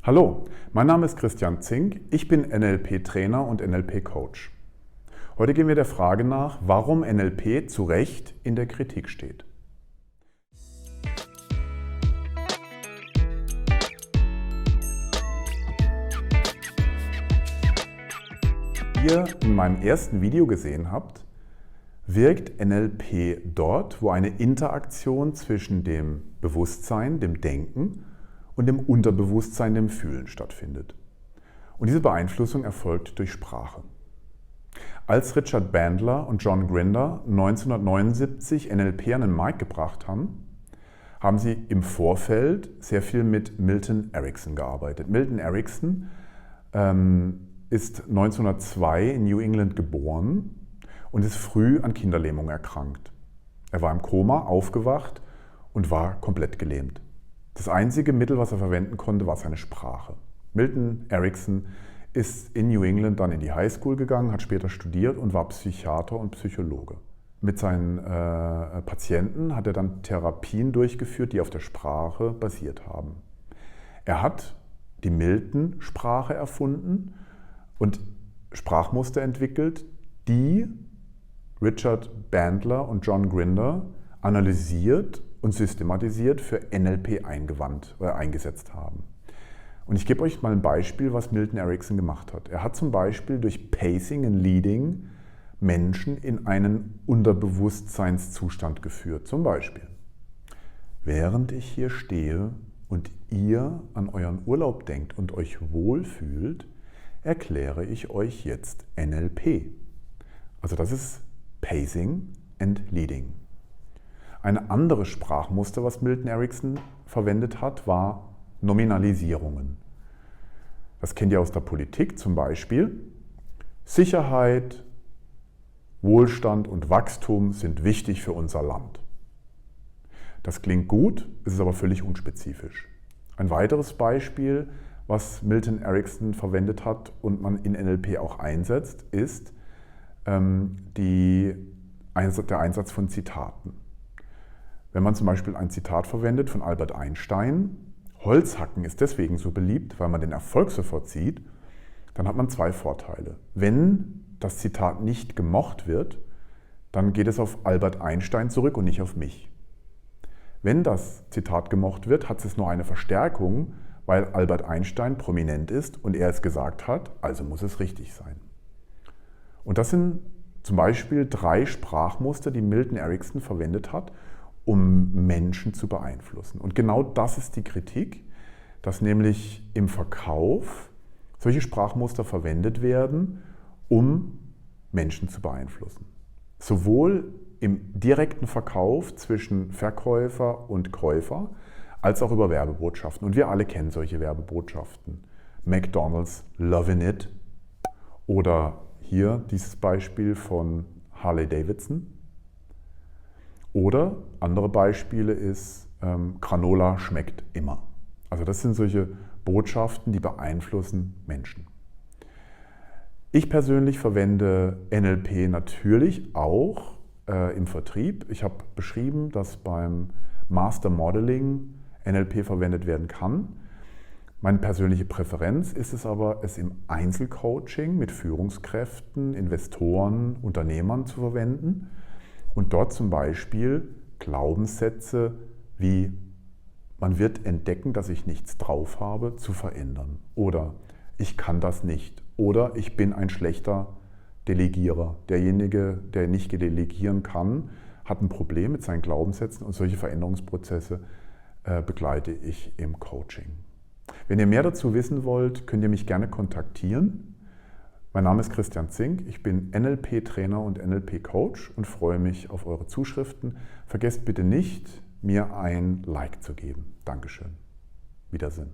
Hallo, mein Name ist Christian Zink, ich bin NLP-Trainer und NLP-Coach. Heute gehen wir der Frage nach, warum NLP zu Recht in der Kritik steht. Wie ihr in meinem ersten Video gesehen habt, wirkt NLP dort, wo eine Interaktion zwischen dem Bewusstsein, dem Denken und dem Unterbewusstsein, dem Fühlen stattfindet. Und diese Beeinflussung erfolgt durch Sprache. Als Richard Bandler und John Grinder 1979 NLP an den Markt gebracht haben, haben sie im Vorfeld sehr viel mit Milton Erickson gearbeitet. Milton Erickson ist 1902 in New England geboren und ist früh an Kinderlähmung erkrankt. Er war im Koma, aufgewacht und war komplett gelähmt. Das einzige Mittel, was er verwenden konnte, war seine Sprache. Milton Erickson ist in New England dann in die Highschool gegangen, hat später studiert und war Psychiater und Psychologe. Mit seinen Patienten hat er dann Therapien durchgeführt, die auf der Sprache basiert haben. Er hat die Milton-Sprache erfunden und Sprachmuster entwickelt, die Richard Bandler und John Grinder analysiert und systematisiert für NLP eingesetzt haben. Und ich gebe euch mal ein Beispiel, was Milton Erickson gemacht hat. Er hat zum Beispiel durch Pacing und Leading Menschen in einen Unterbewusstseinszustand geführt. Zum Beispiel, während ich hier stehe und ihr an euren Urlaub denkt und euch wohlfühlt, erkläre ich euch jetzt NLP. Also das ist Pacing and Leading. Ein anderes Sprachmuster, was Milton Erickson verwendet hat, war Nominalisierungen. Das kennt ihr aus der Politik zum Beispiel. Sicherheit, Wohlstand und Wachstum sind wichtig für unser Land. Das klingt gut, ist aber völlig unspezifisch. Ein weiteres Beispiel, was Milton Erickson verwendet hat und man in NLP auch einsetzt, ist der Einsatz von Zitaten. Wenn man zum Beispiel ein Zitat verwendet von Albert Einstein, Holzhacken ist deswegen so beliebt, weil man den Erfolg sofort sieht, dann hat man zwei Vorteile. Wenn das Zitat nicht gemocht wird, dann geht es auf Albert Einstein zurück und nicht auf mich. Wenn das Zitat gemocht wird, hat es nur eine Verstärkung, weil Albert Einstein prominent ist und er es gesagt hat, also muss es richtig sein. Und das sind zum Beispiel 3 Sprachmuster, die Milton Erickson verwendet hat, um Menschen zu beeinflussen. Und genau das ist die Kritik, dass nämlich im Verkauf solche Sprachmuster verwendet werden, um Menschen zu beeinflussen. Sowohl im direkten Verkauf zwischen Verkäufer und Käufer, als auch über Werbebotschaften. Und wir alle kennen solche Werbebotschaften. McDonald's, loving it. Oder hier dieses Beispiel von Harley Davidson. Oder andere Beispiele ist, Granola schmeckt immer. Also das sind solche Botschaften, die beeinflussen Menschen. Ich persönlich verwende NLP natürlich auch im Vertrieb. Ich habe beschrieben, dass beim Master Modeling NLP verwendet werden kann. Meine persönliche Präferenz ist es aber, es im Einzelcoaching mit Führungskräften, Investoren, Unternehmern zu verwenden. Und dort zum Beispiel Glaubenssätze wie man wird entdecken, dass ich nichts drauf habe, zu verändern. Oder ich kann das nicht. Oder ich bin ein schlechter Delegierer. Derjenige, der nicht delegieren kann, hat ein Problem mit seinen Glaubenssätzen und solche Veränderungsprozesse begleite ich im Coaching. Wenn ihr mehr dazu wissen wollt, könnt ihr mich gerne kontaktieren. Mein Name ist Christian Zink, ich bin NLP-Trainer und NLP-Coach und freue mich auf eure Zuschriften. Vergesst bitte nicht, mir ein Like zu geben. Dankeschön. Wiedersehen.